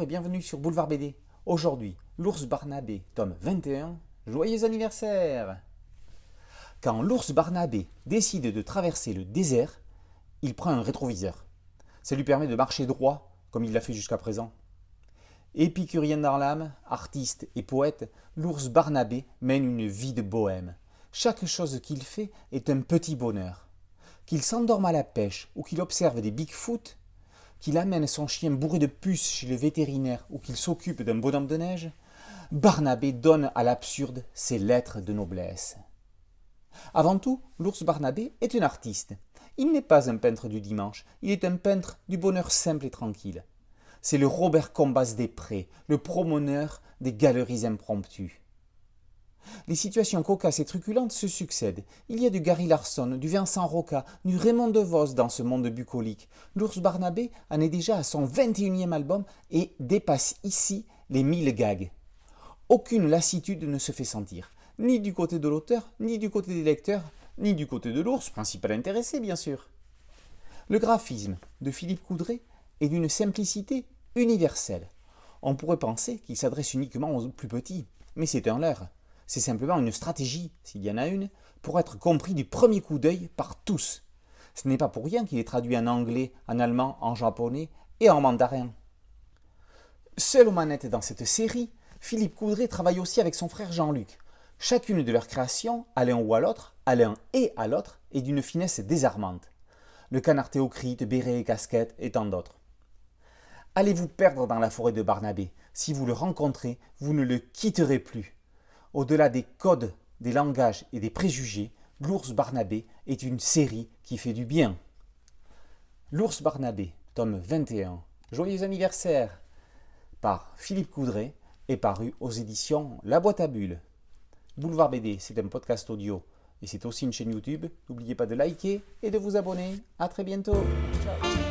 Bonjour et bienvenue sur Boulevard BD. Aujourd'hui, l'ours Barnabé, tome 21, joyeux anniversaire! Quand l'ours Barnabé décide de traverser le désert, il prend un rétroviseur. Ça lui permet de marcher droit, comme il l'a fait jusqu'à présent. Épicurien dans l'âme, artiste et poète, l'ours Barnabé mène une vie de bohème. Chaque chose qu'il fait est un petit bonheur. Qu'il s'endorme à la pêche ou qu'il observe des Bigfoot, qu'il amène son chien bourré de puces chez le vétérinaire ou qu'il s'occupe d'un bonhomme de neige, Barnabé donne à l'absurde ses lettres de noblesse. Avant tout, l'ours Barnabé est un artiste. Il n'est pas un peintre du dimanche, il est un peintre du bonheur simple et tranquille. C'est le Robert Combas des Prés, le promeneur des galeries impromptues. Les situations cocasses et truculentes se succèdent. Il y a du Gary Larson, du Vincent Roca, du Raymond DeVos dans ce monde bucolique. L'ours Barnabé en est déjà à son 21e album et dépasse ici les 1000 gags. Aucune lassitude ne se fait sentir, ni du côté de l'auteur, ni du côté des lecteurs, ni du côté de l'ours, principal intéressé bien sûr. Le graphisme de Philippe Coudray est d'une simplicité universelle. On pourrait penser qu'il s'adresse uniquement aux plus petits, mais c'est un leurre. C'est simplement une stratégie, s'il y en a une, pour être compris du premier coup d'œil par tous. Ce n'est pas pour rien qu'il est traduit en anglais, en allemand, en japonais et en mandarin. Seul aux manettes dans cette série, Philippe Coudray travaille aussi avec son frère Jean-Luc. Chacune de leurs créations, à l'un ou à l'autre, à l'un et à l'autre, est d'une finesse désarmante. Le canard théocrite, béret et casquette et tant d'autres. Allez vous perdre dans la forêt de Barnabé. Si vous le rencontrez, vous ne le quitterez plus. Au-delà des codes, des langages et des préjugés, l'ours Barnabé est une série qui fait du bien. L'ours Barnabé, tome 21, joyeux anniversaire, par Philippe Coudray et paru aux éditions La Boîte à Bulles. Boulevard BD, c'est un podcast audio et c'est aussi une chaîne YouTube. N'oubliez pas de liker et de vous abonner. À très bientôt. Ciao.